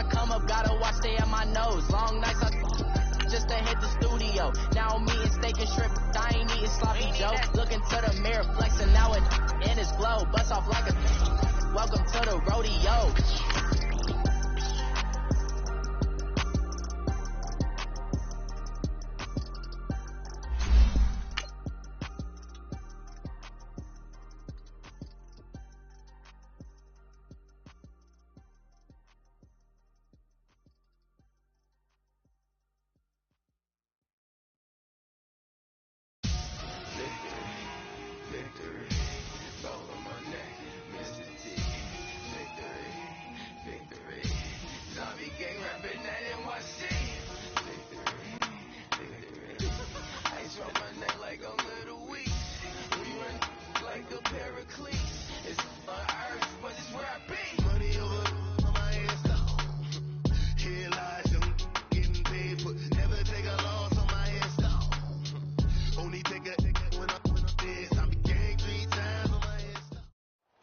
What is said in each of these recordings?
I come up, gotta watch, stay at my nose. Long nights, just to hit the studio. Now I'm eating steak and shrimp. I ain't eating sloppy Joe. Looking to the mirror, flexing now and in his glow. Bust off like a welcome to the rodeo.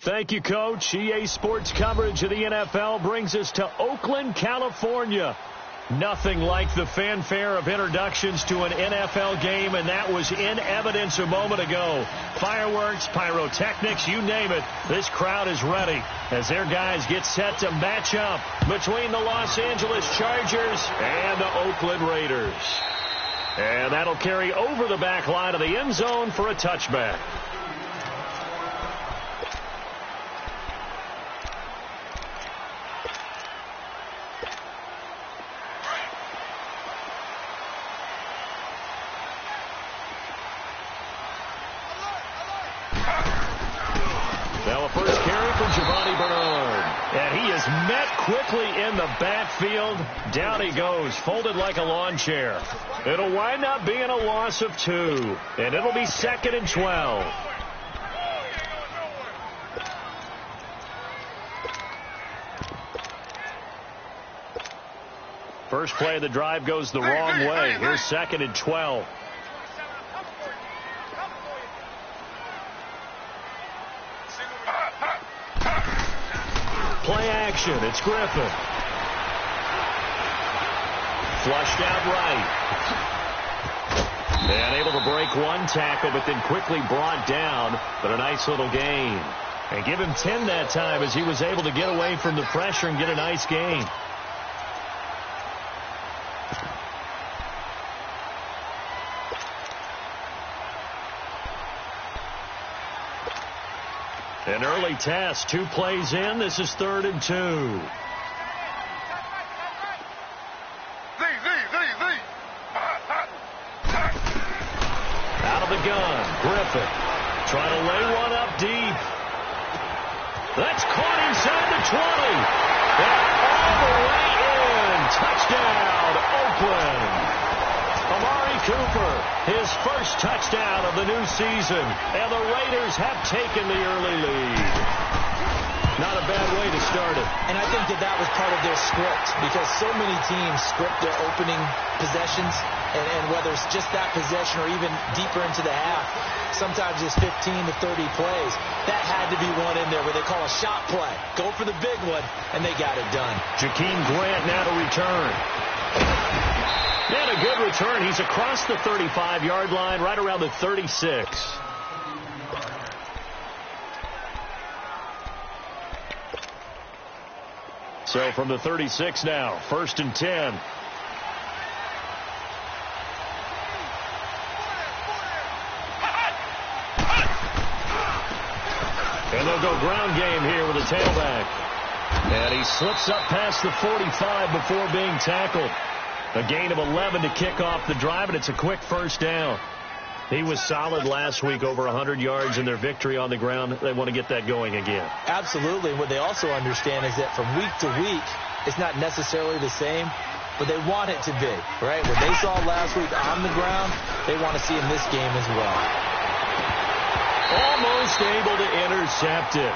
Thank you, Coach. EA Sports coverage of the NFL brings us to Oakland, California. Nothing like the fanfare of introductions to an NFL game, and that was in evidence a moment ago. Fireworks, pyrotechnics, you name it. This crowd is ready as their guys get set to match up between the Los Angeles Chargers and the Oakland Raiders. And that'll carry over the back line of the end zone for a touchback. Met quickly in the backfield. Down he goes, folded like a lawn chair. It'll wind up being a loss of 2, and it'll be 2nd and 12. First play of the drive goes the wrong way. Here's 2nd and 12. Play action. It's Griffin. Flushed out right. And able to break one tackle, but then quickly brought down. But a nice little gain. And give him 10 that time as he was able to get away from the pressure and get a nice gain. An early test, 2 plays in. This is 3rd and 2. Out of the gun, Griffin. Trying to lay one up deep. That's caught inside the 20. And all the way in. Touchdown, Oakland. Amari Cooper, his first touchdown of the new season, and the Raiders have taken the early lead. Not a bad way to start it. And I think that was part of their script, because so many teams script their opening possessions, and whether it's just that possession or even deeper into the half, sometimes it's 15 to 30 plays. That had to be one in there where they call a shot play. Go for the big one, and they got it done. Jakeem Grant now to return. And a good return. He's across the 35-yard line, right around the 36. So from the 36 now, 1st and 10. And they'll go ground game here with a tailback. And he slips up past the 45 before being tackled. A gain of 11 to kick off the drive, and it's a quick first down. He was solid last week, over 100 yards in their victory on the ground. They want to get that going again. Absolutely. What they also understand is that from week to week, it's not necessarily the same, but they want it to be, right? What they saw last week on the ground, they want to see in this game as well. Almost able to intercept it.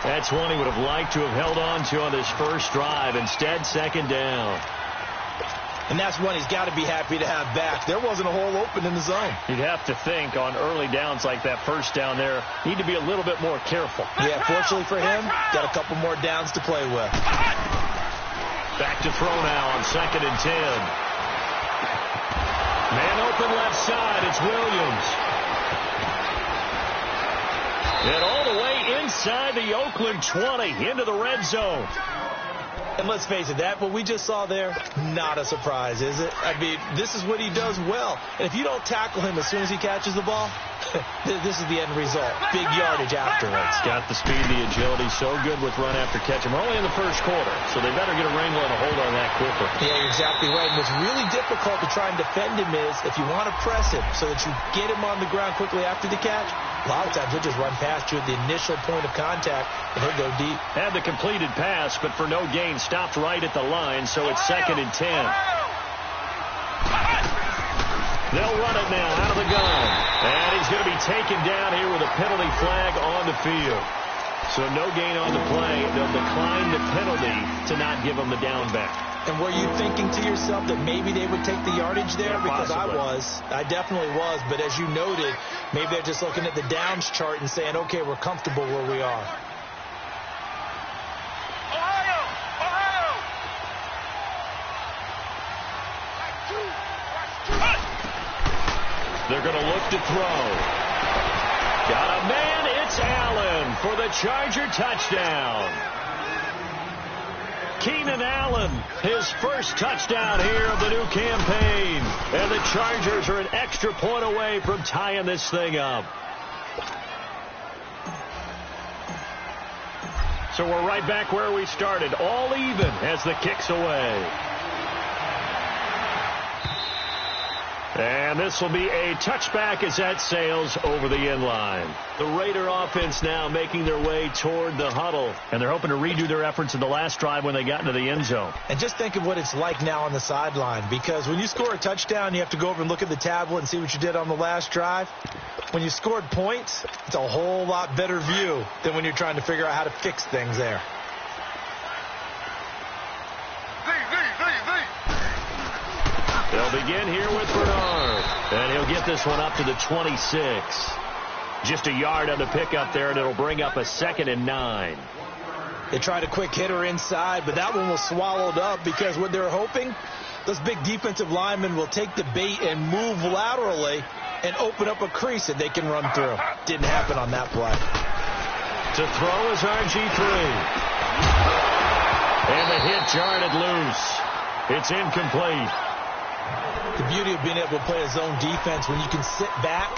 That's one he would have liked to have held on to on this first drive. Instead, 2nd down. And that's one he's got to be happy to have back. There wasn't a hole open in the zone. You'd have to think on early downs like that first down there, need to be a little bit more careful. Yeah, fortunately for him, got a couple more downs to play with. Back to throw now on 2nd and 10. Man open left side. It's Williams. And all the way inside the Oakland 20 into the red zone. And let's face it, that what we just saw there, not a surprise, is it? I mean, this is what he does well. And if you don't tackle him as soon as he catches the ball, this is the end result. Big yardage afterwards. Got the speed, the agility, so good with run after catch. And we're only in the first quarter, so they better get a wrangle and a hold on that quicker. Yeah, you're exactly right. And what's really difficult to try and defend him is if you want to press him so that you get him on the ground quickly after the catch, a lot of times he'll just run past you at the initial point of contact, and he'll go deep. Had the completed pass, but for no gain, stopped right at the line, so it's 2nd and 10. They'll run it now out of the gun. And he's going to be taken down here with a penalty flag on the field. So no gain on the play. They'll decline the penalty to not give him the down back. And were you thinking to yourself that maybe they would take the yardage there? Yeah, because possibly. I definitely was. But as you noted, maybe they're just looking at the downs chart and saying, okay, we're comfortable where we are. They're going to look to throw. Got a man. It's Allen for the Charger touchdown. Keenan Allen, his first touchdown here of the new campaign. And the Chargers are an extra point away from tying this thing up. So we're right back where we started, all even as the kick's away. And this will be a touchback as that sails over the end line. The Raider offense now making their way toward the huddle. And they're hoping to redo their efforts in the last drive when they got into the end zone. And just think of what it's like now on the sideline. Because when you score a touchdown, you have to go over and look at the tablet and see what you did on the last drive. When you scored points, it's a whole lot better view than when you're trying to figure out how to fix things there. They'll begin here with Bernard. And he'll get this one up to the 26. Just a yard on the pickup there, and it'll bring up a 2nd and 9. They tried a quick hitter inside, but that one was swallowed up because what they're hoping, those big defensive linemen will take the bait and move laterally and open up a crease that they can run through. Didn't happen on that play. To throw is RG3. And the hit jarred it loose. It's incomplete. The beauty of being able to play a zone defense when you can sit back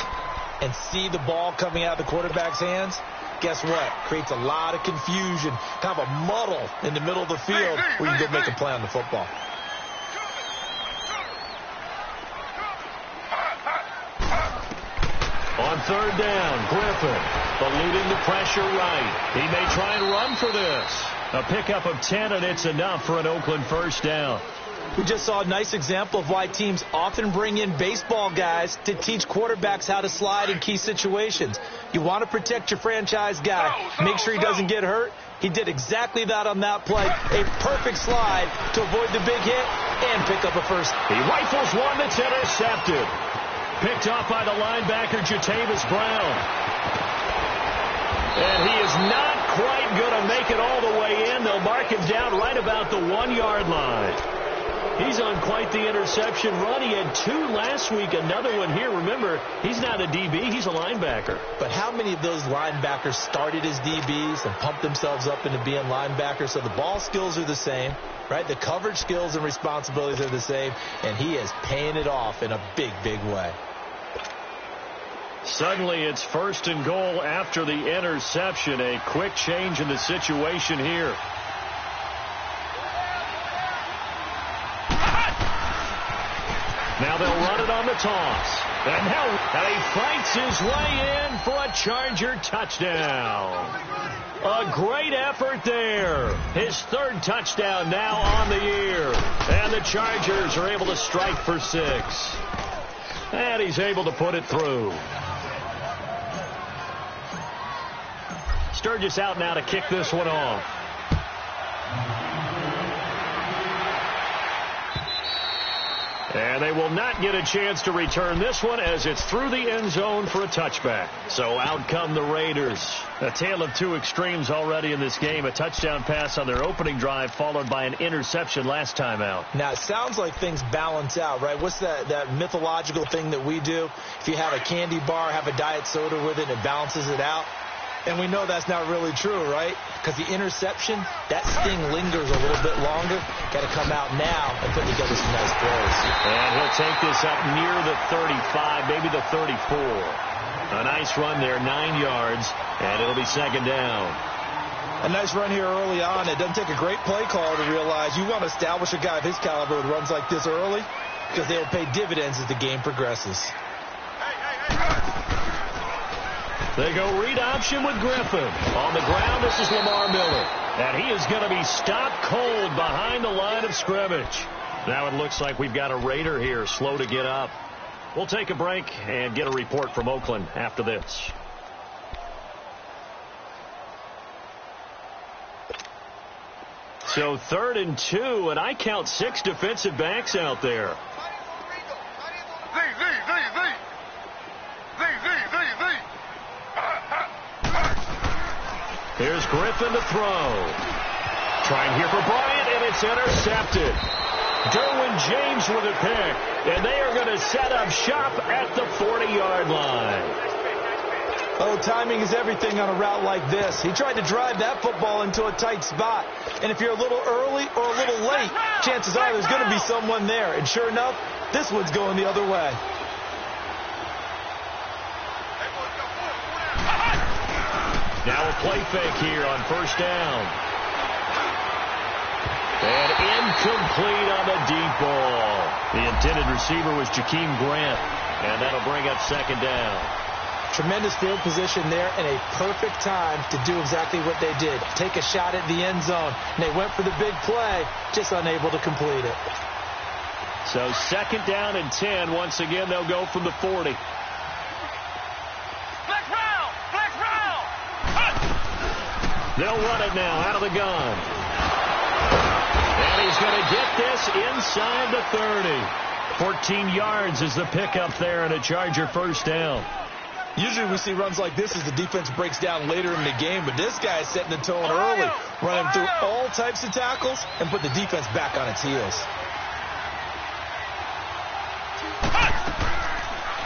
and see the ball coming out of the quarterback's hands, guess what? Creates a lot of confusion, kind of a muddle in the middle of the field where you can go make a play on the football. On 3rd down, Griffin eluding the pressure right. He may try and run for this. A pickup of 10, and it's enough for an Oakland first down. We just saw a nice example of why teams often bring in baseball guys to teach quarterbacks how to slide in key situations. You want to protect your franchise guy. Make sure he doesn't get hurt. He did exactly that on that play. A perfect slide to avoid the big hit and pick up a first. He rifles one that's intercepted. Picked off by the linebacker, Jatavis Brown. And he is not quite going to make it all the way in. They'll mark him down right about the 1-yard line. He's on quite the interception run. He had 2 last week, another one here. Remember, he's not a DB, he's a linebacker. But how many of those linebackers started as DBs and pumped themselves up into being linebackers? So the ball skills are the same, right? The coverage skills and responsibilities are the same, and he is paying it off in a big, big way. Suddenly it's 1st and goal after the interception. A quick change in the situation here. Now they'll run it on the toss. And now he fights his way in for a Charger touchdown. A great effort there. His 3rd touchdown now on the year. And the Chargers are able to strike for 6. And he's able to put it through. Sturgis out now to kick this one off. And they will not get a chance to return this one as it's through the end zone for a touchback. So out come the Raiders. A tale of two extremes already in this game. A touchdown pass on their opening drive followed by an interception last time out. Now, it sounds like things balance out, right? What's that mythological thing that we do? If you have a candy bar, have a diet soda with it, it balances it out. And we know that's not really true, right? Because the interception, that sting lingers a little bit longer. Got to come out now and put together some nice plays. And he'll take this up near the 35, maybe the 34. A nice run there, 9 yards, and it'll be second down. A nice run here early on. It doesn't take a great play caller to realize you want to establish a guy of his caliber with runs like this early because they'll pay dividends as the game progresses. They go read option with Griffin. On the ground, this is Lamar Miller. And he is going to be stopped cold behind the line of scrimmage. Now it looks like we've got a Raider here, slow to get up. We'll take a break and get a report from Oakland after this. So 3rd and 2, and I count 6 defensive backs out there. Here's Griffin to throw. Trying here for Bryant, and it's intercepted. Derwin James with a pick, and they are going to set up shop at the 40-yard line. Oh, timing is everything on a route like this. He tried to drive that football into a tight spot. And if you're a little early or a little late, chances are there's going to be someone there. And sure enough, this one's going the other way. Now a play fake here on first down. And incomplete on the deep ball. The intended receiver was Jakeem Grant. And that'll bring up second down. Tremendous field position there and a perfect time to do exactly what they did. Take a shot at the end zone. And they went for the big play, just unable to complete it. So second down and 10. Once again, they'll go from the 40. They'll run it now out of the gun. And he's going to get this inside the 30. 14 yards is the pickup there and a Charger first down. Usually we see runs like this as the defense breaks down later in the game, but this guy is setting the tone early, running through all types of tackles and put the defense back on its heels.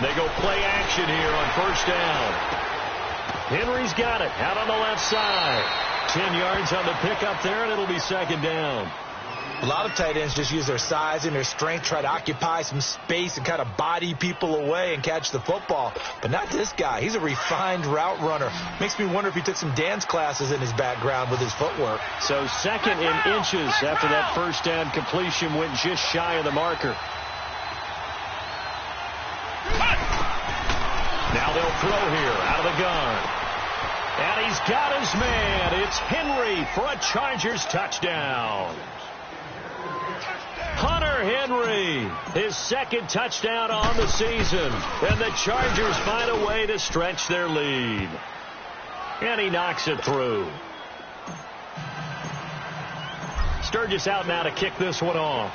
They go play action here on first down. Henry's got it out on the left side. 10 yards on the pickup there, and it'll be second down. A lot of tight ends just use their size and their strength, try to occupy some space and kind of body people away and catch the football. But not this guy. He's a refined route runner. Makes me wonder if he took some dance classes in his background with his footwork. So second in inches after that first down completion went just shy of the marker. Now they'll throw here out of the gun. And he's got his man. It's Henry for a Chargers touchdown. Hunter Henry, his second touchdown on the season. And the Chargers find a way to stretch their lead. And he knocks it through. Sturgis out now to kick this one off.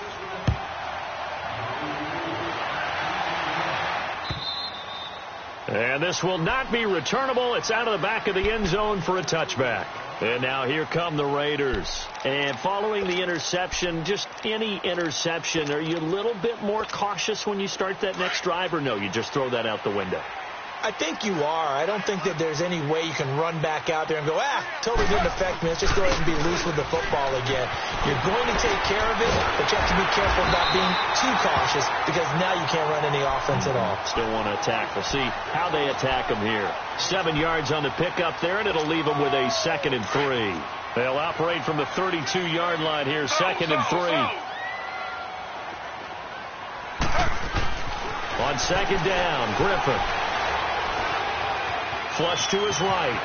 And this will not be returnable. It's out of the back of the end zone for a touchback. And now here come the Raiders. And following the interception, just any interception, are you a little bit more cautious when you start that next drive, or no, you just throw that out the window? I think you are. I don't think that there's any way you can run back out there and go, totally didn't affect me. Let's just go ahead and be loose with the football again. You're going to take care of it, but you have to be careful about being too cautious because now you can't run any offense at all. Still want to attack. We'll see how they attack them here. 7 yards on the pickup there, and it'll leave them with a 2nd and 3. They'll operate from the 32-yard line here, 2nd and 3. On second down, Griffin. Flush to his right.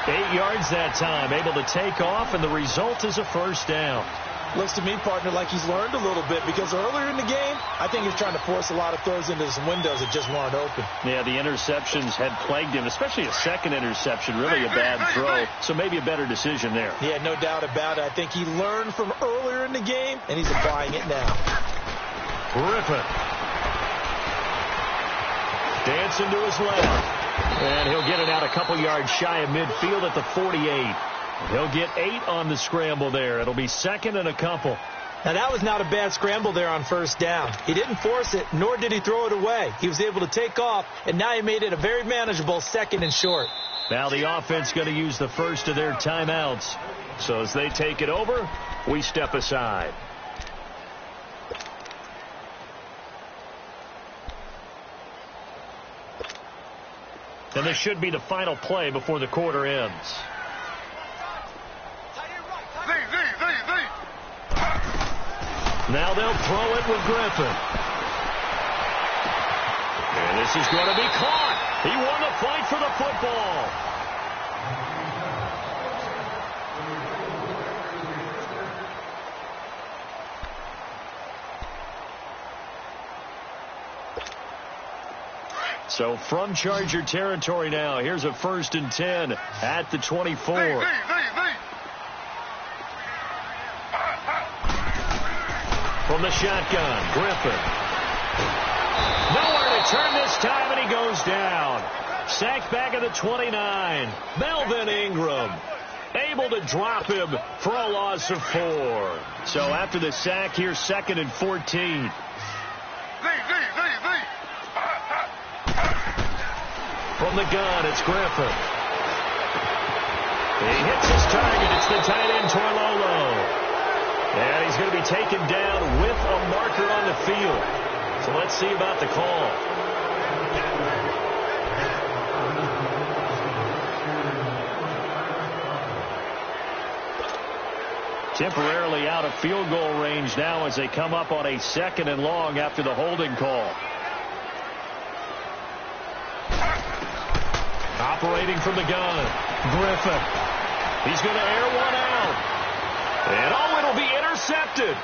8 yards that time, able to take off, and the result is a first down. Looks to me, partner, like he's learned a little bit because earlier in the game, I think he's trying to force a lot of throws into some windows that just weren't open. Yeah, the interceptions had plagued him, especially a second interception, really a bad throw. So maybe a better decision there. Yeah, no doubt about it. I think he learned from earlier in the game, and he's applying it now. Griffin. Dancing to his left. And he'll get it out a couple yards shy of midfield at the 48. He'll get 8 on the scramble there. It'll be 2nd and a couple. Now, that was not a bad scramble there on 1st down. He didn't force it, nor did he throw it away. He was able to take off, and now he made it a very manageable 2nd and short. Now the offense going to use the first of their timeouts. So as they take it over, we step aside. And this should be the final play before the quarter ends. Now they'll throw it with Griffin. And this is going to be caught. He won the fight for the football. So from Charger territory now, here's a 1st and 10 at the 24. From the shotgun, Griffin. Nowhere to turn this time, and he goes down. Sacked back at the 29. Melvin Ingram able to drop him for a loss of 4. So after the sack, here's 2nd and 14. From the gun, it's Griffin. He hits his target. It's the tight end, Torlolo. And he's going to be taken down with a marker on the field. So let's see about the call. Temporarily out of field goal range now as they come up on a 2nd and long after the holding call. Operating from the gun, Griffin. He's going to air one out. And it'll be intercepted.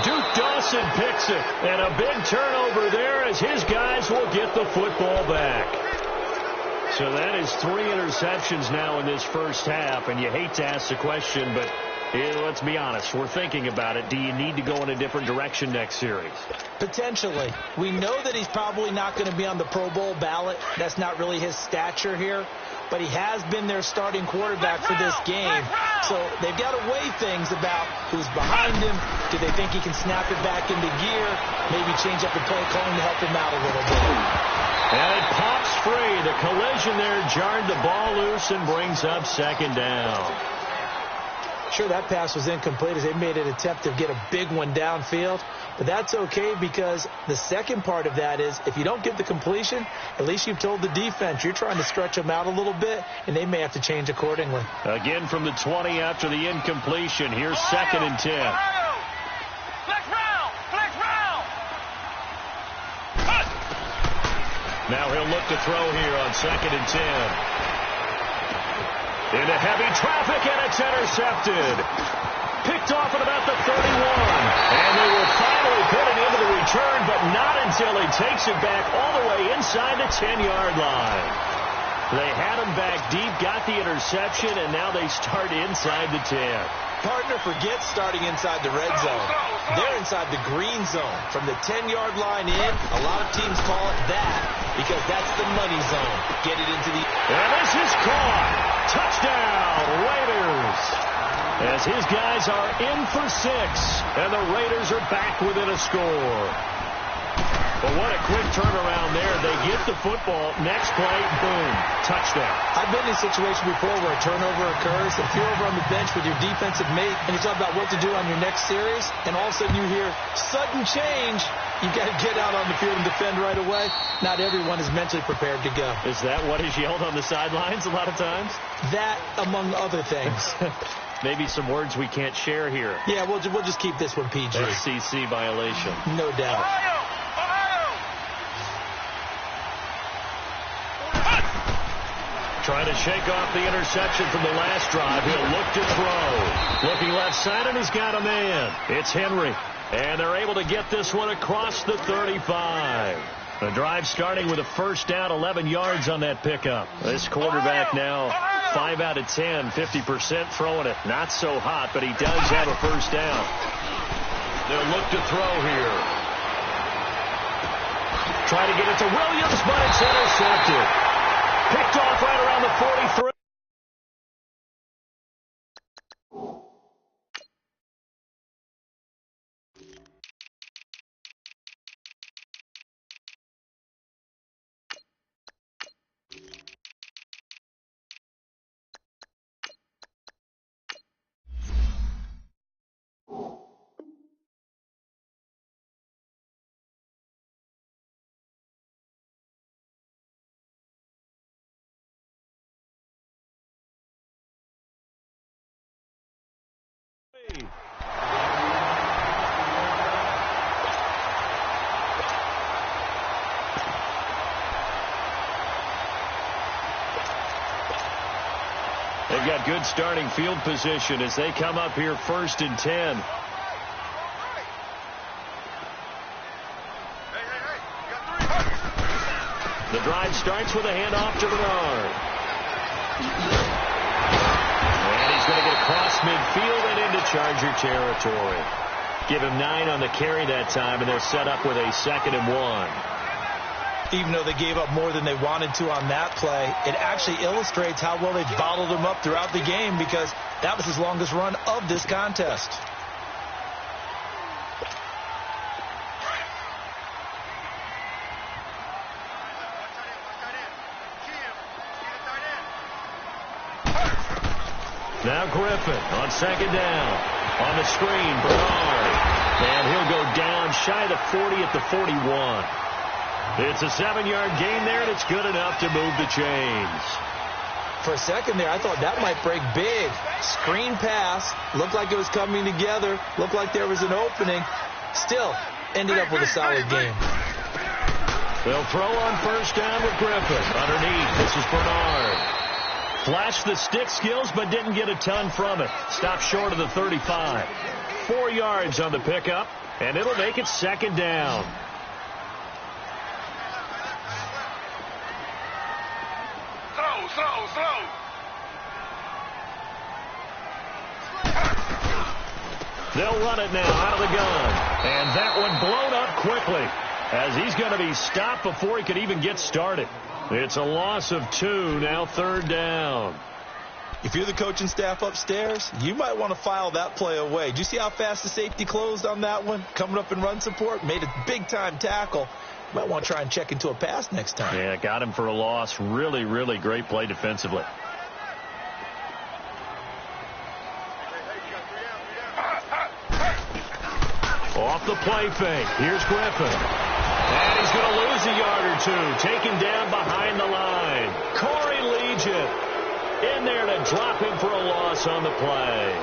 Duke Dawson picks it. And a big turnover there as his guys will get the football back. So that is 3 interceptions now in this first half. And you hate to ask the question, but let's be honest. We're thinking about it. Do you need to go in a different direction next series? Potentially. We know that he's probably not going to be on the Pro Bowl ballot. That's not really his stature here. But he has been their starting quarterback for this game. So they've got to weigh things about who's behind him. Do they think he can snap it back into gear? Maybe change up the play calling to help him out a little bit. And it pops free. The collision there jarred the ball loose and brings up 2nd down. Sure, that pass was incomplete as they made an attempt to get a big one downfield. But that's okay because the second part of that is if you don't get the completion, at least you've told the defense you're trying to stretch them out a little bit, and they may have to change accordingly. Again from the 20 after the incompletion. Here's 2nd and 10. Now he'll look to throw here on 2nd and 10. Into heavy traffic, and it's intercepted. Picked off at about the 31. And they will finally put it into the return, but not until he takes it back all the way inside the 10-yard line. They had him back deep, got the interception, and now they start inside the 10. Partner forgets starting inside the red zone. They're inside the green zone. From the 10-yard line in, a lot of teams call it that because that's the money zone. Get it into the... And this is caught. Touchdown, Raiders. As his guys are in for 6, and the Raiders are back within a score. But what a quick turnaround there. They get the football. Next play, boom, touchdown. I've been in a situation before where a turnover occurs. If you're over on the bench with your defensive mate and you talk about what to do on your next series, and all of a sudden you hear sudden change, you got to get out on the field and defend right away. Not everyone is mentally prepared to go. Is that what is yelled on the sidelines a lot of times? That, among other things. Maybe some words we can't share here. Yeah, we'll just keep this one PG. SEC violation. No doubt. Trying to shake off the interception from the last drive. He'll look to throw. Looking left side, and he's got a man. It's Henry. And they're able to get this one across the 35. The drive starting with a 1st down, 11 yards on that pickup. This quarterback now 5 out of 10, 50% throwing it. Not so hot, but he does have a 1st down. They'll look to throw here. Try to get it to Williams, but it's intercepted. Picked off right around the 43. They've got good starting field position as they come up here 1st and 10. The drive starts with a handoff to Bernard. And he's going to get across midfield and into Charger territory. Give him 9 on the carry that time, and they're set up with a 2nd and 1. Even though they gave up more than they wanted to on that play, it actually illustrates how well they bottled them up throughout the game, because that was his longest run of this contest. Now Griffin on 2nd down. On the screen, Bernard. And he'll go down shy of the 40 at the 41. It's a 7-yard gain there, and it's good enough to move the chains. For a second there, I thought that might break big. Screen pass. Looked like it was coming together. Looked like there was an opening. Still, ended up with a solid game. They'll throw on 1st down with Griffin. Underneath, this is Bernard. Flashed the stick skills, but didn't get a ton from it. Stopped short of the 35. 4 yards on the pickup, and it'll make it 2nd down. Throw. They'll run it now out of the gun. And that one blown up quickly as he's going to be stopped before he could even get started. It's a loss of 2, now 3rd down. If you're the coaching staff upstairs, you might want to file that play away. Did you see how fast the safety closed on that one? Coming up in run support, made a big-time tackle. Might want to try and check into a pass next time. Yeah, got him for a loss. Really, really great play defensively. Off the play fake. Here's Griffin. And he's going to lose a yard or 2. Taken down behind the line. Corey Legion in there to drop him for a loss on the play.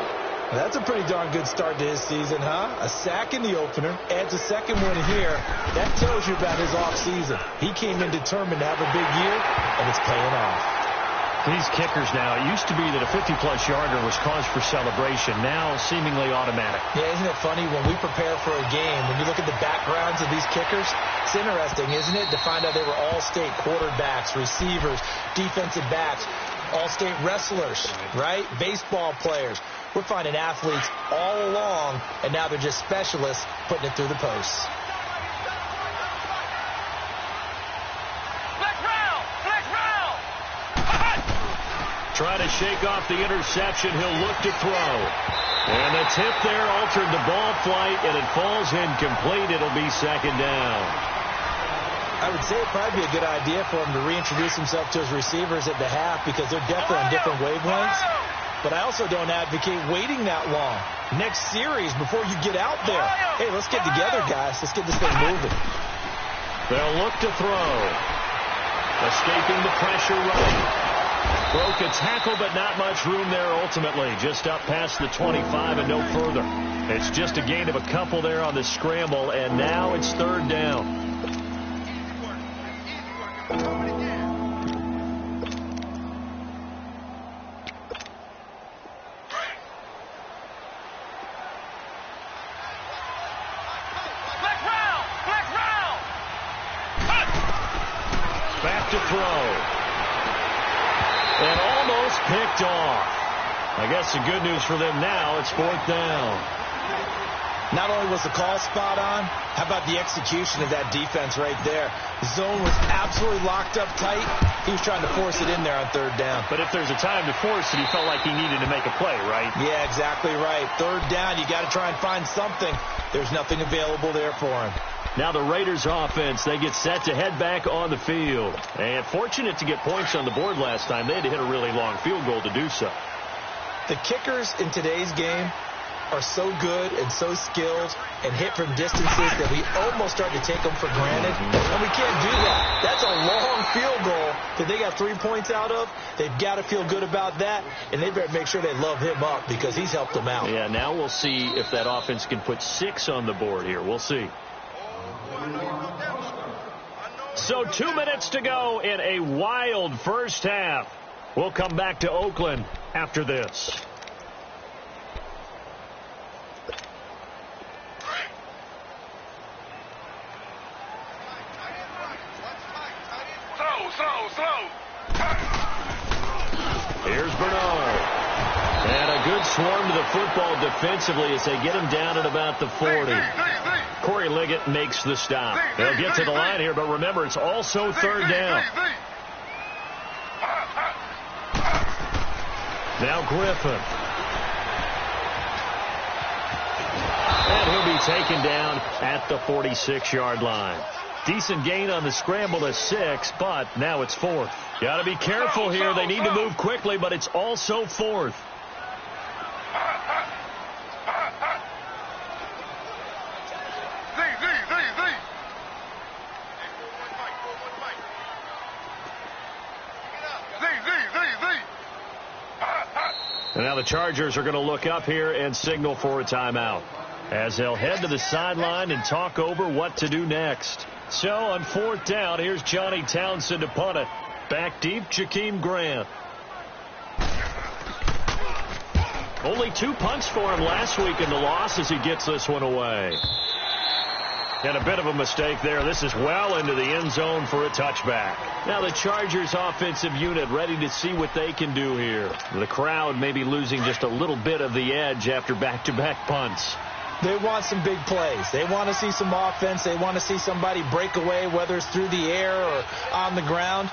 That's a pretty darn good start to his season, huh? A sack in the opener, adds a 2nd one here. That tells you about his offseason. He came in determined to have a big year, and it's paying off. These kickers now, it used to be that a 50-plus yarder was cause for celebration. Now seemingly automatic. Yeah, isn't it funny when we prepare for a game, when you look at the backgrounds of these kickers, it's interesting, isn't it, to find out they were all-state quarterbacks, receivers, defensive backs, all-state wrestlers, right? Baseball players. We're finding athletes all along, and now they're just specialists putting it through the posts. Trying to shake off the interception. He'll look to throw. And the tip there altered the ball flight, and it falls incomplete. It'll be 2nd down. I would say it'd probably be a good idea for him to reintroduce himself to his receivers at the half, because they're definitely on different wavelengths. But I also don't advocate waiting that long. Next series, before you get out there, hey, let's get together, guys. Let's get this thing moving. They'll look to throw. Escaping the pressure right. Broke a tackle, but not much room there ultimately. Just up past the 25 and no further. It's just a gain of a couple there on the scramble, and now it's 3rd down. Back to throw. And almost picked off. I guess the good news for them now, it's 4th down. Not only was the call spot on, how about the execution of that defense right there? The zone was absolutely locked up tight. He was trying to force it in there on third down. But if there's a time to force it, he felt like he needed to make a play, right? Yeah, exactly right. Third down, you got to try and find something. There's nothing available there for him. Now the Raiders offense, they get set to head back on the field. And fortunate to get points on the board last time. They had to hit a really long field goal to do so. The kickers in today's game are so good and so skilled and hit from distances that we almost start to take them for granted. And we can't do that. That's a long field goal that they got 3 points out of. They've got to feel good about that, and they better make sure they love him up because he's helped them out. Yeah, now we'll see if that offense can put 6 on the board here. We'll see. So 2 minutes to go in a wild first half. We'll come back to Oakland after this. Here's Bernard. And a good swarm to the football defensively as they get him down at about the 40. Corey Liggett makes the stop. They'll get to the line here, but remember, it's also third down. Now Griffin. And he'll be taken down at the 46-yard line. Decent gain on the scramble to 6, but now it's 4th. Got to be careful here. They need to move quickly, but it's also 4th. And now the Chargers are going to look up here and signal for a timeout as they'll head to the sideline and talk over what to do next. So on 4th down, here's Johnny Townsend to punt it. Back deep, Jakeem Grant. Only 2 punts for him last week in the loss as he gets this one away. And a bit of a mistake there. This is well into the end zone for a touchback. Now the Chargers offensive unit ready to see what they can do here. The crowd may be losing just a little bit of the edge after back-to-back punts. They want some big plays. They want to see some offense. They want to see somebody break away, whether it's through the air or on the ground.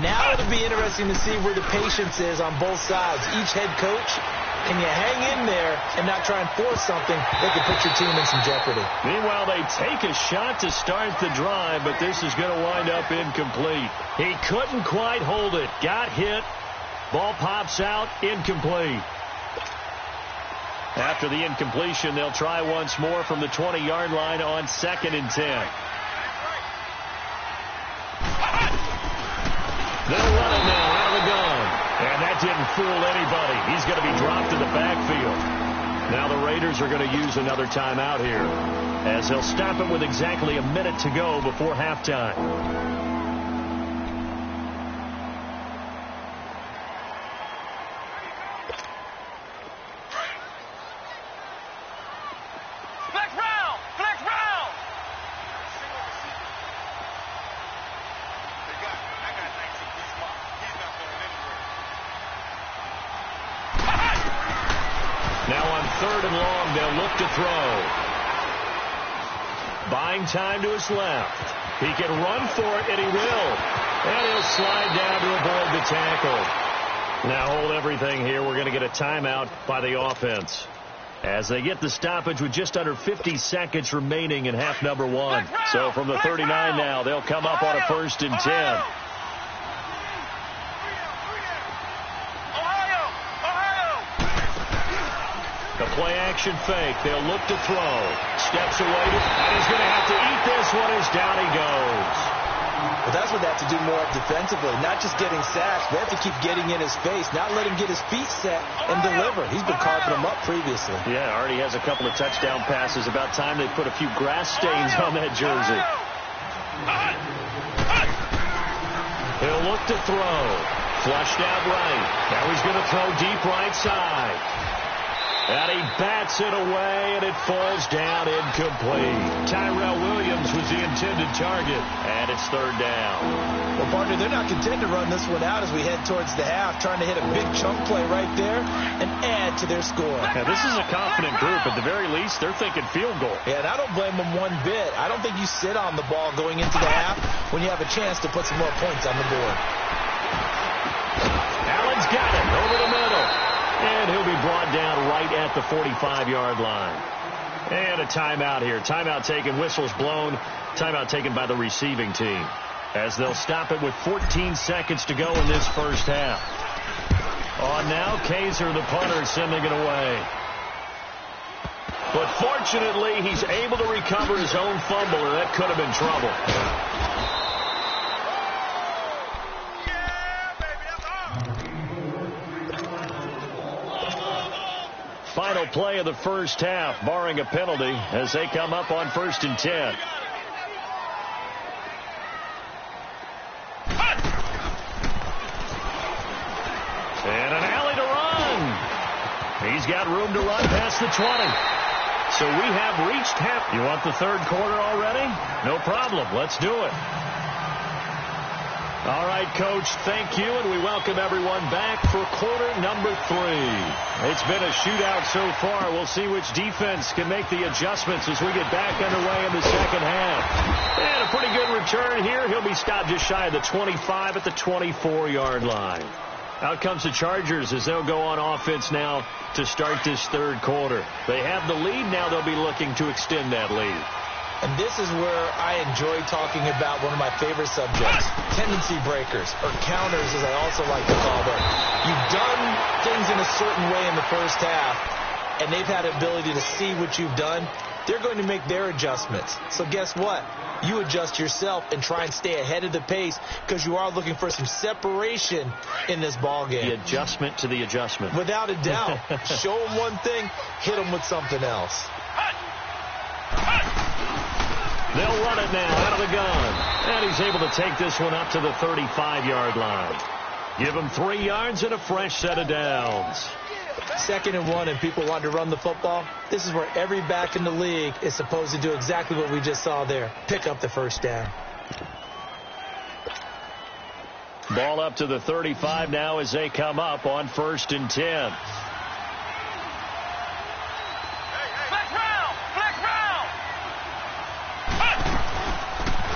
Now it'll be interesting to see where the patience is on both sides. Each head coach, can you hang in there and not try and force something that could put your team in some jeopardy? Meanwhile, they take a shot to start the drive, but this is going to wind up incomplete. He couldn't quite hold it. Got hit. Ball pops out. Incomplete. After the incompletion, they'll try once more from the 20-yard line on 2nd and 10. They'll run it now out of the gun. And that didn't fool anybody. He's going to be dropped in the backfield. Now the Raiders are going to use another timeout here as they'll stop it with exactly a minute to go before halftime. Buying time to his left. He can run for it, and he will. And he'll slide down to avoid the tackle. Now hold everything here. We're going to get a timeout by the offense as they get the stoppage with just under 50 seconds remaining in half number 1. So from the 39 now, they'll come up on a 1st and 10. The play-action fake. They'll look to throw. Steps away, and he's going to have to eat this one as down he goes. Well, that's what they have to do more defensively, not just getting sacks. They have to keep getting in his face, not let him get his feet set and deliver. He's been carving them up previously. Yeah, already has a couple of touchdown passes. About time they put a few grass stains on that jersey. He'll look to throw. Flushed out right. Now he's going to throw deep right side. And he bats it away, and it falls down incomplete. Tyrell Williams was the intended target, and it's third down. Well, partner, they're not content to run this one out as we head towards the half, trying to hit a big chunk play right there and add to their score. Now, this is a confident group. At the very least, they're thinking field goal. Yeah, and I don't blame them one bit. I don't think you sit on the ball going into the half when you have a chance to put some more points on the board. Allen's got it over the middle. And he'll be brought down right at the 45-yard line. And a timeout here. Timeout taken, whistles blown. Timeout taken by the receiving team, as they'll stop it with 14 seconds to go in this first half. On now, Kaiser, the punter, sending it away. But fortunately, he's able to recover his own fumble, or that could have been trouble. Final play of the first half, barring a penalty, as they come up on 1st and 10. And an alley to run. He's got room to run past the 20. So we have reached half. You want the third quarter already? No problem. Let's do it. All right, Coach, thank you, and we welcome everyone back for quarter number 3. It's been a shootout so far. We'll see which defense can make the adjustments as we get back underway in the second half. And a pretty good return here. He'll be stopped just shy of the 25 at the 24-yard line. Out comes the Chargers as they'll go on offense now to start this third quarter. They have the lead. Now they'll be looking to extend that lead. And this is where I enjoy talking about one of my favorite subjects, tendency breakers, or counters as I also like to call them. You've done things in a certain way in the first half, and they've had the ability to see what you've done. They're going to make their adjustments. So guess what? You adjust yourself and try and stay ahead of the pace because you are looking for some separation in this ball game. The adjustment to the adjustment. Without a doubt. Show them one thing, hit them with something else. They'll run it now out of the gun. And he's able to take this one up to the 35-yard line. Give him 3 yards and a fresh set of downs. 2nd and 1 and people want to run the football. This is where every back in the league is supposed to do exactly what we just saw there. Pick up the first down. Ball up to the 35 now as they come up on 1st and 10.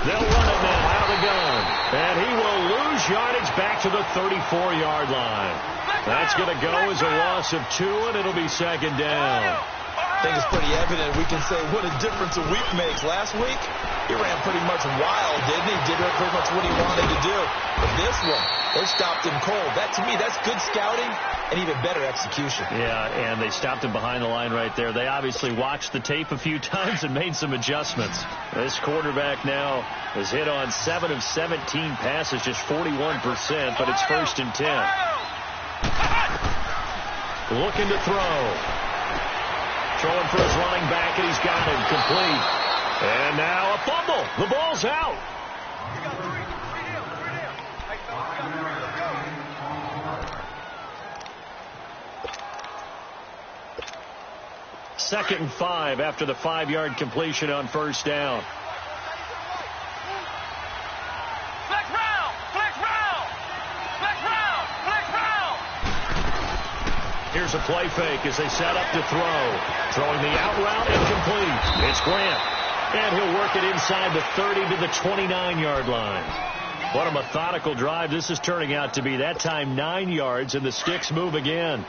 They'll run it now out of the gun. And he will lose yardage back to the 34-yard line. That's going to go as a loss of 2, and it'll be 2nd down. I think it's pretty evident. We can say what a difference a week makes. Last week, he ran pretty much wild, didn't he? Did pretty much what he wanted to do. But this one, they stopped him cold. That, to me, that's good scouting and even better execution. Yeah, and they stopped him behind the line right there. They obviously watched the tape a few times and made some adjustments. This quarterback now has hit on 7 of 17 passes, just 41%, but it's 1st and 10. Looking to throw. Throwing for his running back, and he's got him complete. And now a fumble. The ball's out. Second and 5 after the 5-yard completion on 1st down. Here's a play fake as they set up to throw. Throwing the out route, incomplete. It's Grant. And he'll work it inside the 30 to the 29-yard line. What a methodical drive this is turning out to be. That time 9 yards, and the sticks move again.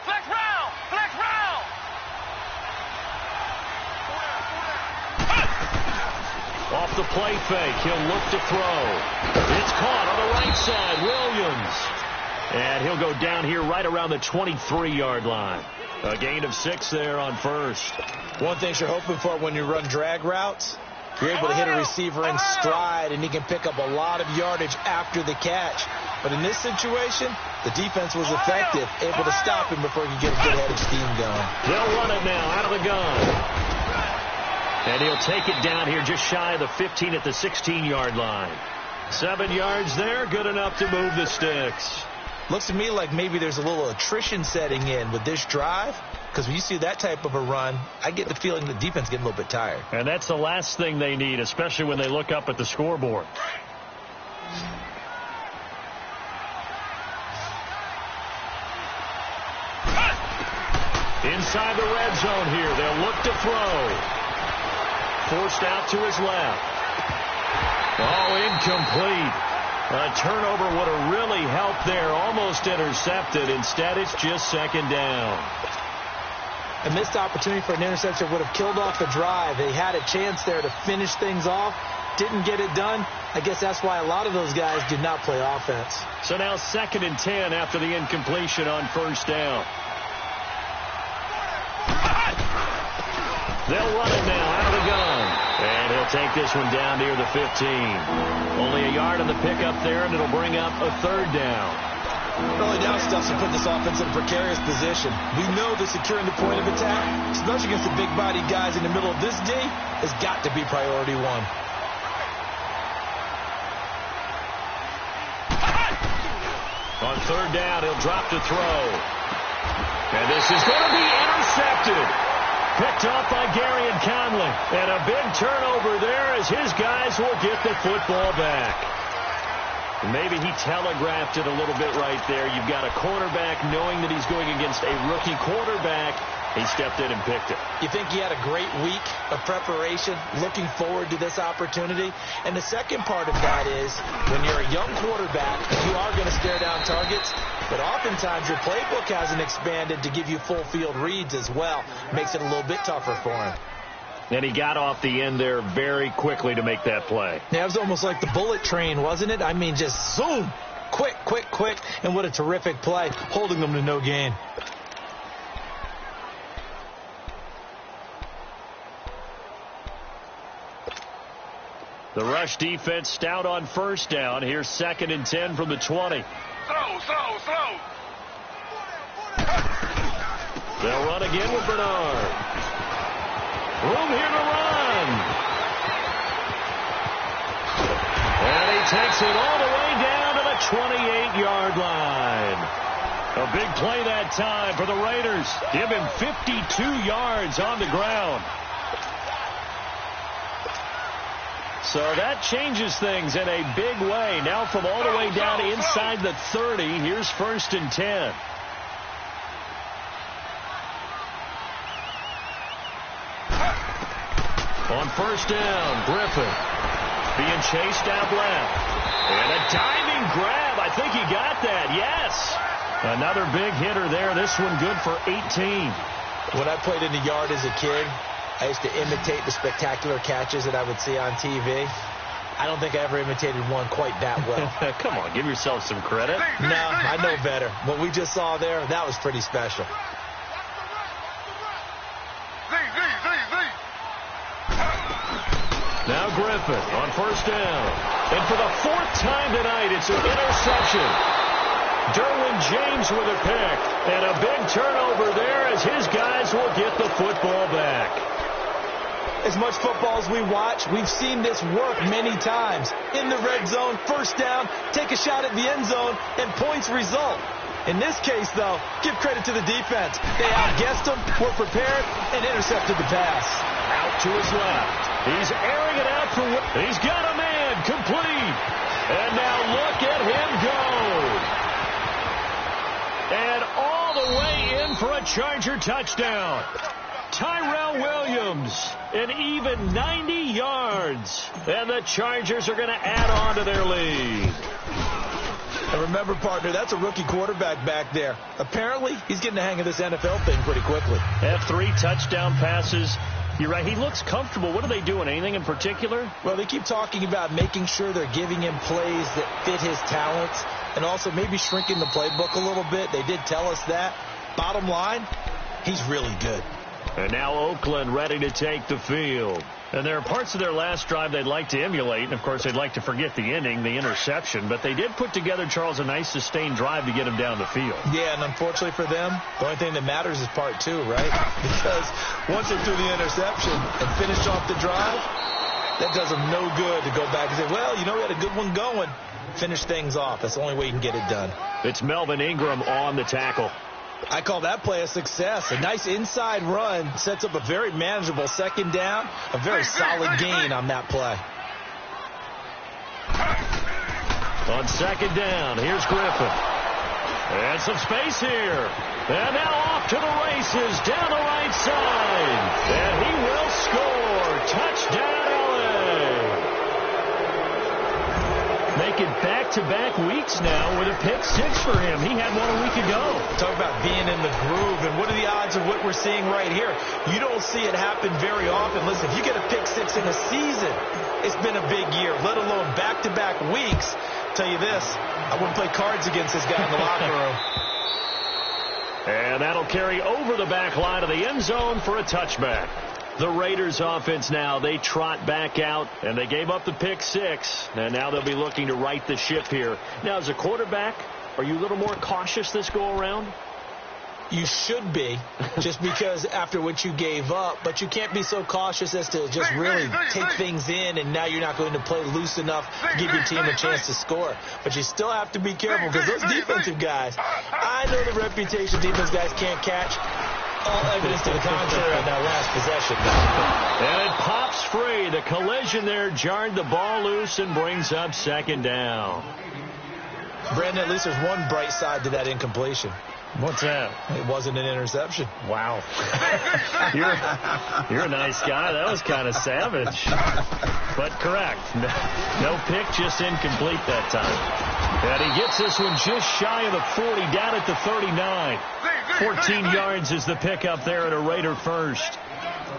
Flex round! Flex round! Off the play fake, he'll look to throw. It's caught on the right side. Williams. And he'll go down here right around the 23-yard line. A gain of 6 there on 1st. One thing you're hoping for when you run drag routes, you're able to hit a receiver in stride, and he can pick up a lot of yardage after the catch. But in this situation, the defense was effective, able to stop him before he could get a good head of steam going. They'll run it now out of the gun. And he'll take it down here just shy of the 15 at the 16-yard line. 7 yards there, good enough to move the sticks. Looks to me like maybe there's a little attrition setting in with this drive, because when you see that type of a run, I get the feeling the defense getting a little bit tired. And that's the last thing they need, especially when they look up at the scoreboard. Inside the red zone here, they'll look to throw. Forced out to his left. Oh, incomplete. A turnover would have really helped there. Almost intercepted. Instead, it's just second down. A missed opportunity for an interception would have killed off the drive. They had a chance there to finish things off. Didn't get it done. I guess that's why a lot of those guys did not play offense. So now 2nd and 10 after the incompletion on first down. They'll run it now out of the gun. And he'll take this one down near the 15. Only a yard on the pickup there, and it'll bring up a 3rd down. Early down stuff to put this offense in a precarious position. We know that securing the point of attack, especially against the big-bodied guys in the middle of this D, has got to be priority one. On 3rd down, he'll drop to throw. And this is going to be intercepted. Picked off by Gary and Conley. And a big turnover there as his guys will get the football back. Maybe he telegraphed it a little bit right there. You've got a quarterback knowing that he's going against a rookie quarterback. He stepped in and picked it. You think he had a great week of preparation, looking forward to this opportunity? And the second part of that is, when you're a young quarterback, you are going to stare down targets, but oftentimes your playbook hasn't expanded to give you full field reads as well. Makes it a little bit tougher for him. And he got off the end there very quickly to make that play. Yeah, it was almost like the bullet train, wasn't it? I mean, just zoom, quick, quick, quick, and what a terrific play, holding them to no gain. The rush defense stout on first down. Here's 2nd and 10 from the 20. Throw. They'll run again with Bernard. Room here to run. And he takes it all the way down to the 28-yard line. A big play that time for the Raiders. Give him 52 yards on the ground. So that changes things in a big way. Now from all the way down inside the 30, here's 1st and 10. On first down, Griffin being chased out left. And a diving grab. I think he got that. Yes. Another big hitter there. This one good for 18. When I played in the yard as a kid, I used to imitate the spectacular catches that I would see on TV. I don't think I ever imitated one quite that well. Come on, give yourself some credit. No, I know better. What we just saw there, that was pretty special. Now Griffin on first down. And for the 4th time tonight, it's an interception. Derwin James with a pick. And a big turnover there as his guys will get the football back. As much football as we watch, we've seen this work many times. In the red zone, first down, take a shot at the end zone, and points result. In this case, though, give credit to the defense. They outguessed them, were prepared, and intercepted the pass. Out to his left. He's airing it out for what? He's got a man complete. And now look at him go. And all the way in for a Charger touchdown. Tyrell Williams, an even 90 yards. And the Chargers are going to add on to their lead. And remember, partner, that's a rookie quarterback back there. Apparently, he's getting the hang of this NFL thing pretty quickly. Have 3 touchdown passes. You're right. He looks comfortable. What are they doing? Anything in particular? Well, they keep talking about making sure they're giving him plays that fit his talents and also maybe shrinking the playbook a little bit. They did tell us that. Bottom line, he's really good. And now Oakland ready to take the field. And there are parts of their last drive they'd like to emulate. And, of course, they'd like to forget the ending, the interception. But they did put together, Charles, a nice sustained drive to get him down the field. Yeah, and unfortunately for them, the only thing that matters is part 2, right? Because once they threw the interception and finished off the drive, that does them no good to go back and say, well, you know, we had a good one going. Finish things off. That's the only way you can get it done. It's Melvin Ingram on the tackle. I call that play a success. A nice inside run sets up a very manageable second down. A very solid gain on that play. On second down, here's Griffin. And some space here. And now off to the races down the right side. And he will score. Touchdown, LA. Making back-to-back weeks now with a pick 6 for him. He had one a week ago. Talk about being in the groove, and what are the odds of what we're seeing right here? You don't see it happen very often. Listen, if you get a pick 6 in a season, it's been a big year, let alone back-to-back weeks. Tell you this, I wouldn't play cards against this guy in the locker room. And that'll carry over the back line of the end zone for a touchback. The Raiders offense now, they trot back out, and they gave up the pick 6, and now they'll be looking to right the ship here. Now, as a quarterback, are you a little more cautious this go-around? You should be, just because after what you gave up, but you can't be so cautious as to just really take things in, and now you're not going to play loose enough to give your team a chance to score. But you still have to be careful, because those defensive guys, I know the reputation defense guys can't catch. All evidence to the contrary on that last possession. And it pops free. The collision there jarred the ball loose and brings up second down. Brandon, at least there's one bright side to that incompletion. What's that? It wasn't an interception. Wow. You're a nice guy. That was kind of savage. But correct. No pick, just incomplete that time. And he gets this one just shy of the 40, down at the 39. 14 yards is the pickup there at a Raider first.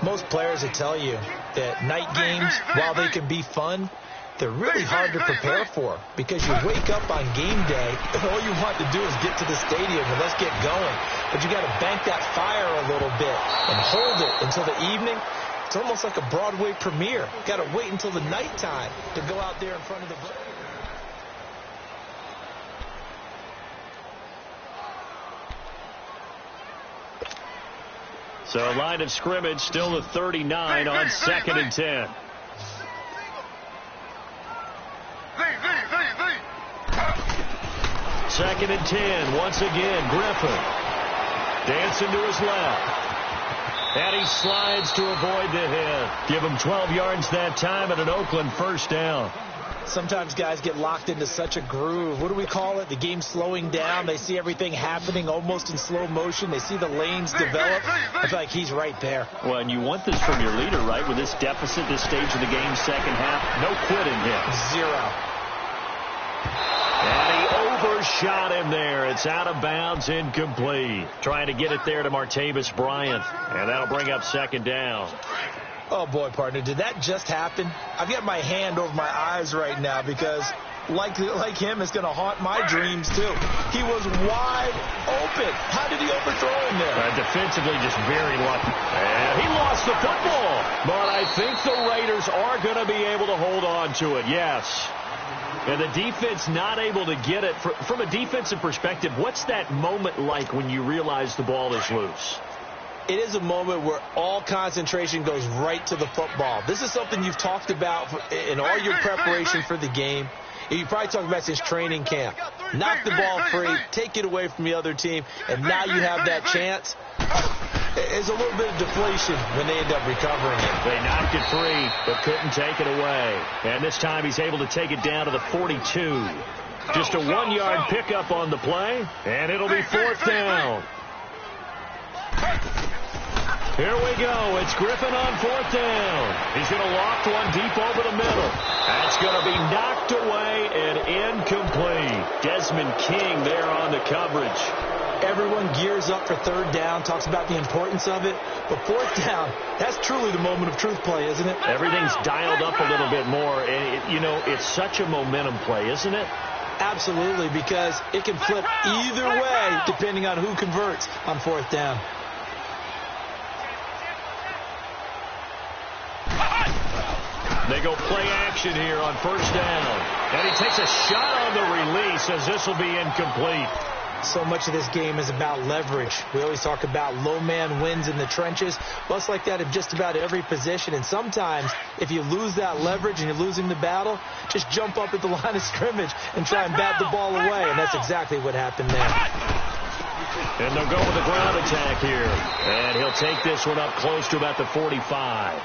Most players will tell you that night games, while they can be fun, they're really hard to prepare for, because you wake up on game day and all you want to do is get to the stadium and let's get going. But you got to bank that fire a little bit and hold it until the evening. It's almost like a Broadway premiere. You got to wait until the nighttime to go out there in front of the vote. So line of scrimmage still the 39 on 2nd and 10. Second and 10. Once again, Griffin dancing to his left. And he slides to avoid the hit. Give him 12 yards that time and an Oakland first down. Sometimes guys get locked into such a groove. What do we call it? The game's slowing down. They see everything happening almost in slow motion. They see the lanes develop. I feel like he's right there. Well, and you want this from your leader, right? With this deficit, this stage of the game, second half, no quitting him. Zero. And he overshot him there. It's out of bounds, incomplete. Trying to get it there to Martavis Bryant. And that'll bring up second down. Oh, boy, partner, did that just happen? I've got my hand over my eyes right now because, like him, it's going to haunt my dreams, too. He was wide open. How did he overthrow him there? Defensively, just very lucky. And he lost the football. But I think the Raiders are going to be able to hold on to it, yes. And the defense not able to get it. From a defensive perspective, what's that moment like when you realize the ball is loose? It is a moment where all concentration goes right to the football. This is something you've talked about in all your preparation for the game. You probably talked about since training camp. Knock the ball free, take it away from the other team, and now you have that chance. There's a little bit of deflation when they end up recovering it. They knocked it free, but couldn't take it away. And this time he's able to take it down to the 42. Just a 1-yard pickup on the play, and it'll be 4th down. Here we go. It's Griffin on 4th down. He's going to loft one deep over the middle. That's going to be knocked away and incomplete. Desmond King there on the coverage. Everyone gears up for 3rd down, talks about the importance of it. But 4th down, that's truly the moment of truth play, isn't it? Everything's dialed up a little bit more. And, it's such a momentum play, isn't it? Absolutely, because it can flip either way depending on who converts on 4th down. They go play action here on 1st down. And he takes a shot on the release as this will be incomplete. So much of this game is about leverage. We always talk about low man wins in the trenches. Well, it's like that in just about every position. And sometimes, if you lose that leverage and you're losing the battle, just jump up at the line of scrimmage and try and bat the ball away. And that's exactly what happened there. And they'll go with the ground attack here. And he'll take this one up close to about the 45.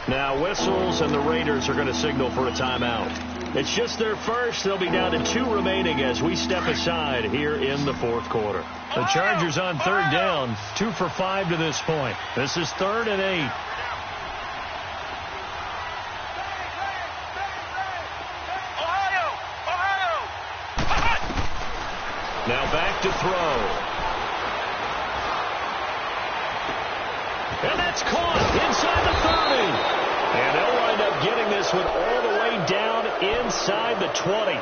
Now whistles, and the Raiders are going to signal for a timeout. It's just their first. They'll be down to 2 remaining as we step aside here in the fourth quarter. The Chargers on third down, 2 for 5 to this point. This is 3rd and 8. Now back to throw. And that's caught inside the 30. And they'll wind up getting this one all the way down inside the 20.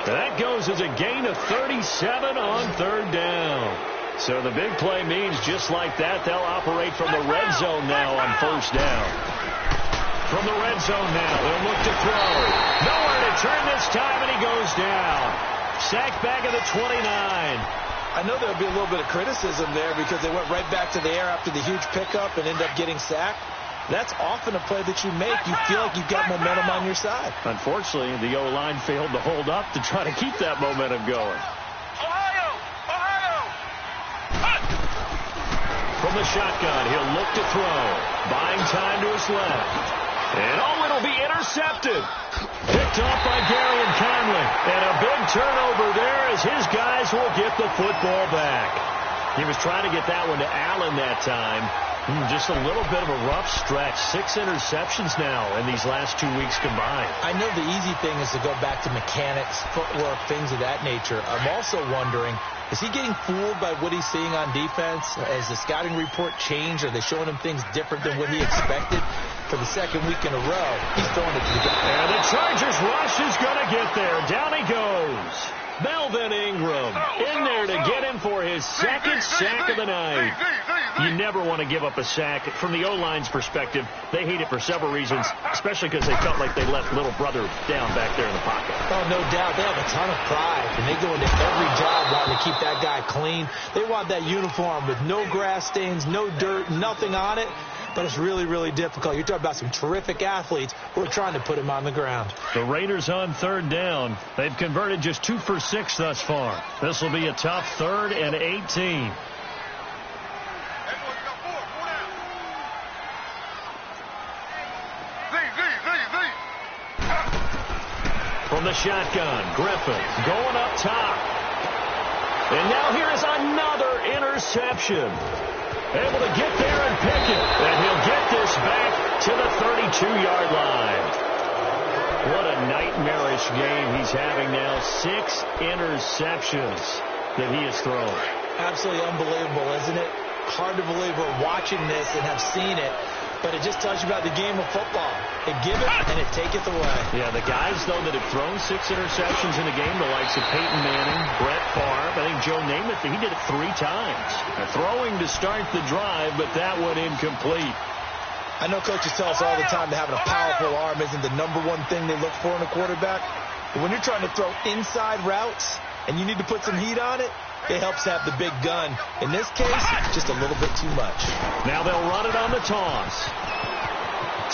That goes as a gain of 37 on third down. So the big play means just like that, they'll operate from the red zone now on first down. From the red zone now, they'll look to throw. Nowhere to turn this time, and he goes down. Sacked back at the 29. I know there'll be a little bit of criticism there because they went right back to the air after the huge pickup and ended up getting sacked. That's often a play that you make. You feel like you've got momentum on your side. Unfortunately, the O-line failed to hold up to try to keep that momentum going. From the shotgun, he'll look to throw. Buying time to his left. And it'll be intercepted. Picked off by Gary and Conley. And a big turnover there as his guys will get the football back. He was trying to get that one to Allen that time. Just a little bit of a rough stretch. 6 interceptions now in these last 2 weeks combined. I know the easy thing is to go back to mechanics, footwork, things of that nature. I'm also wondering, is he getting fooled by what he's seeing on defense? Has the scouting report changed? Are they showing him things different than what he expected? For the second week in a row, he's throwing it to the guy. And the Chargers rush is going to get there. Down he goes. Melvin Ingram in there to get him for his second sack of the night. You never want to give up a sack. From the O-line's perspective, they hate it for several reasons, especially because they felt like they left little brother down back there in the pocket. Oh, no doubt. They have a ton of pride, and they go into every job wanting to keep that guy clean. They want that uniform with no grass stains, no dirt, nothing on it. But it's really, really difficult. You're talking about some terrific athletes who are trying to put him on the ground. The Raiders on third down. They've converted just 2 for 6 thus far. This will be a tough 3rd and 18. From the shotgun, Griffin going up top. And now here is another interception. Able to get there and pick it. And he'll get this back to the 32-yard line. What a nightmarish game he's having now. 6 interceptions that he has thrown. Absolutely unbelievable, isn't it? Hard to believe we're watching this and have seen it. But it just tells you about the game of football. They give it and it taketh away. Yeah, the guys, though, that have thrown 6 interceptions in the game, the likes of Peyton Manning, Brett Favre, I think Joe Namath, he did it 3 times. Throwing to start the drive, but that one incomplete. I know coaches tell us all the time that having a powerful arm isn't the #1 thing they look for in a quarterback. But when you're trying to throw inside routes and you need to put some heat on it, it helps have the big gun. In this case, just a little bit too much. Now they'll run it on the toss.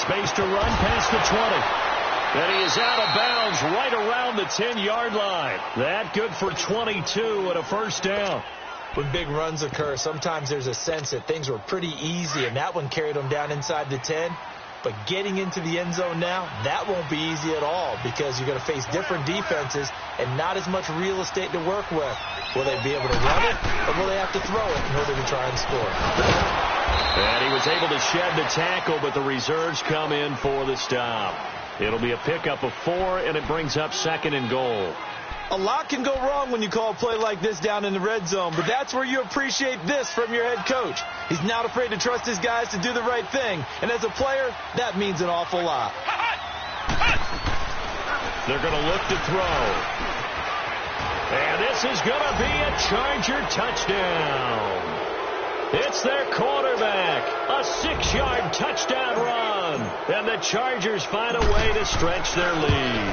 Space to run past the 20. And he is out of bounds right around the 10-yard line. That good for 22 and a first down. When big runs occur, sometimes there's a sense that things were pretty easy, and that one carried them down inside the 10. But getting into the end zone now, that won't be easy at all because you're going to face different defenses and not as much real estate to work with. Will they be able to run it, or will they have to throw it in order to try and score? And he was able to shed the tackle, but the reserves come in for the stop. It'll be a pickup of 4, and it brings up 2nd and goal. A lot can go wrong when you call a play like this down in the red zone, but that's where you appreciate this from your head coach. He's not afraid to trust his guys to do the right thing, and as a player, that means an awful lot. They're going to look to throw. And this is going to be a Charger touchdown. It's their quarterback. A 6-yard touchdown run. And the Chargers find a way to stretch their lead.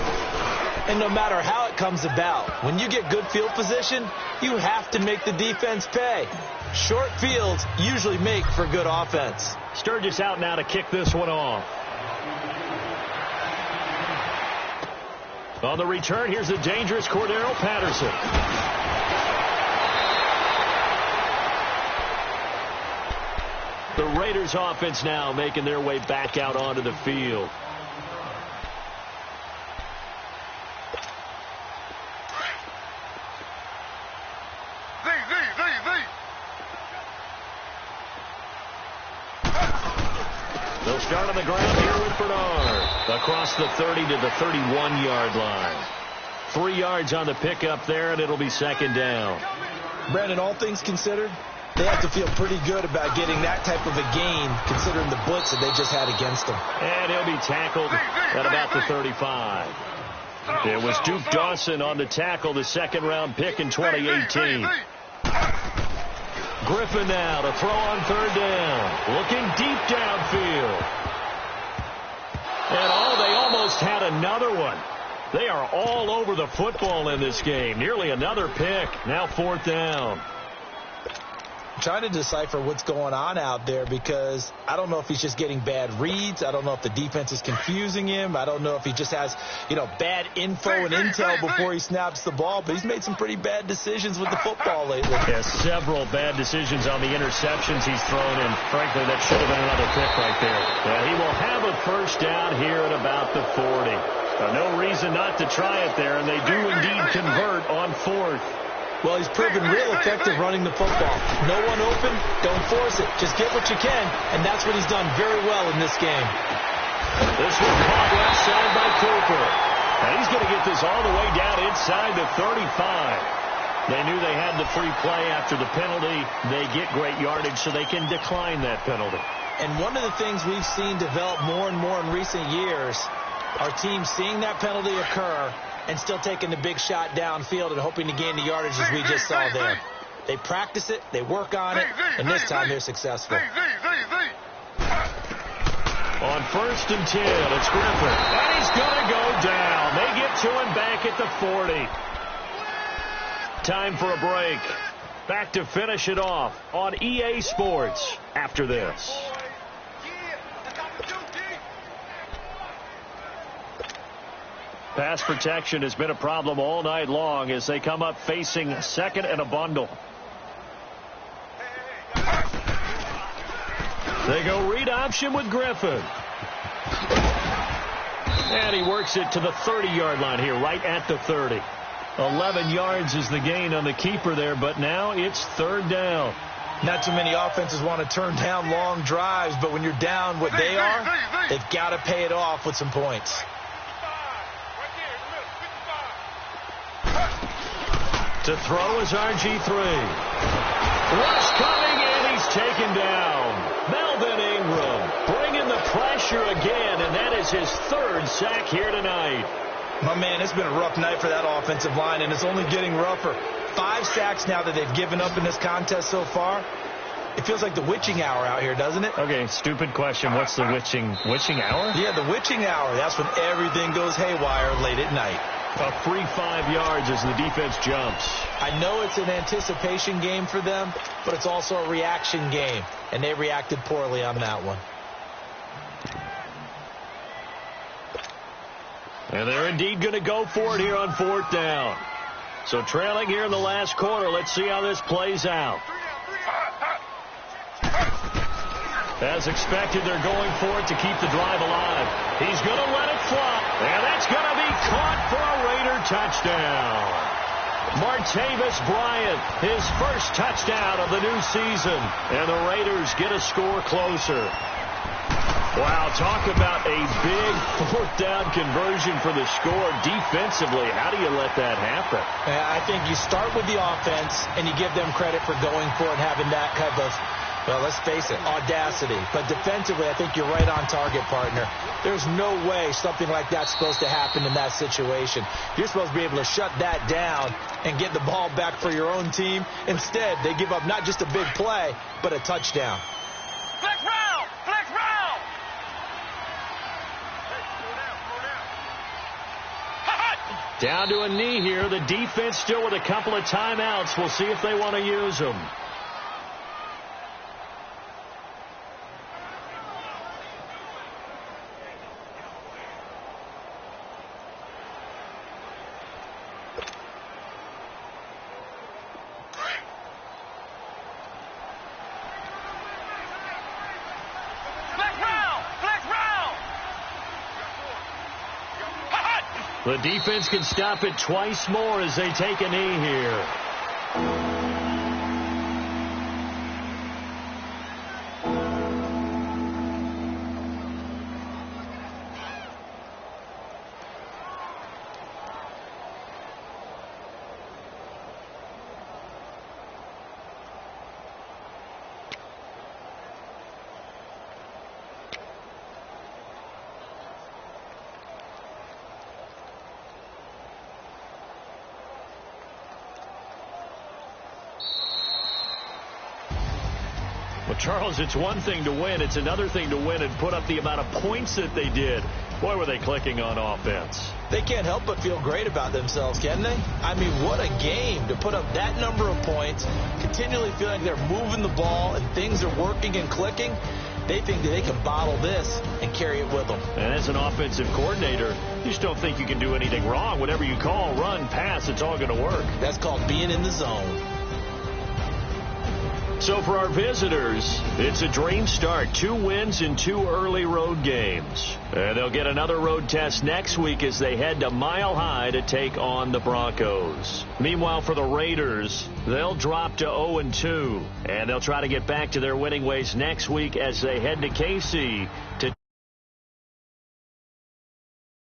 And no matter how it comes about, when you get good field position, you have to make the defense pay. Short fields usually make for good offense. Sturgis out now to kick this one off. On the return, here's the dangerous Cordero Patterson. The Raiders offense now making their way back out onto the field. They'll start on the ground here with Bernard. Across the 30 to the 31-yard line. 3 yards on the pickup there, and it'll be second down. Brandon, all things considered, they have to feel pretty good about getting that type of a gain, considering the blitz that they just had against them. And he'll be tackled at about the 35. It was Duke Dawson on the tackle, the second-round pick in 2018. Griffin now to throw on third down. Looking deep downfield. And they almost had another one. They are all over the football in this game. Nearly another pick. Now fourth down. Trying to decipher what's going on out there, because I don't know if he's just getting bad reads. I don't know if the defense is confusing him. I don't know if he just has, bad info and intel before he snaps the ball. But he's made some pretty bad decisions with the football lately. Yeah, several bad decisions on the interceptions he's thrown, and frankly, that should have been another pick right there. Yeah, he will have a first down here at about the 40. No reason not to try it there, and they do indeed convert on fourth. Well, he's proven real effective running the football. No one open, don't force it. Just get what you can, and that's what he's done very well in this game. This one caught left side by Cooper. And he's going to get this all the way down inside the 35. They knew they had the free play after the penalty. They get great yardage, so they can decline that penalty. And one of the things we've seen develop more and more in recent years are teams seeing that penalty occur and still taking the big shot downfield and hoping to gain the yardage as we just saw there. They practice it, they work on it, and this time they're successful. On 1st and 10, it's Griffin. And he's going to go down. They get to him back at the 40. Time for a break. Back to finish it off on EA Sports after this. Pass protection has been a problem all night long as they come up facing second and a bundle. They go read option with Griffin. And he works it to the 30-yard line here, right at the 30. 11 yards is the gain on the keeper there, but now it's third down. Not too many offenses want to turn down long drives, but when you're down what they are, they've got to pay it off with some points. To throw is RG3. Rush coming, and he's taken down. Melvin Ingram bringing the pressure again, and that is his third sack here tonight. My man, it's been a rough night for that offensive line, and it's only getting rougher. 5 sacks now that they've given up in this contest so far. It feels like the witching hour out here, doesn't it? Okay, stupid question. What's the witching hour? Yeah, the witching hour. That's when everything goes haywire late at night. A free 5 yards as the defense jumps. I know it's an anticipation game for them, but it's also a reaction game, and they reacted poorly on that one. And they're indeed going to go for it here on fourth down. So trailing here in the last quarter. Let's see how this plays out. As expected, they're going for it to keep the drive alive. He's going to let it fly. And that's going to be caught for a Raider touchdown. Martavis Bryant, his first touchdown of the new season. And the Raiders get a score closer. Wow, talk about a big fourth down conversion for the score defensively. How do you let that happen? I think you start with the offense, and you give them credit for going for it and having that type of, well, let's face it, audacity. But defensively, I think you're right on target, partner. There's no way something like that's supposed to happen in that situation. You're supposed to be able to shut that down and get the ball back for your own team. Instead, they give up not just a big play, but a touchdown. Flex round! Flex round! Down to a knee here. The defense still with a couple of timeouts. We'll see if they want to use them. The defense can stop it twice more as they take a knee here. Well, Charles, it's one thing to win. It's another thing to win and put up the amount of points that they did. Boy, were they clicking on offense. They can't help but feel great about themselves, can they? I mean, what a game to put up that number of points, continually feeling they're moving the ball and things are working and clicking. They think that they can bottle this and carry it with them. And as an offensive coordinator, you just don't think you can do anything wrong. Whatever you call, run, pass, it's all going to work. That's called being in the zone. So for our visitors, it's a dream start. 2 wins in 2 early road games. And they'll get another road test next week as they head to Mile High to take on the Broncos. Meanwhile, for the Raiders, they'll drop to 0-2. And they'll try to get back to their winning ways next week as they head to KC to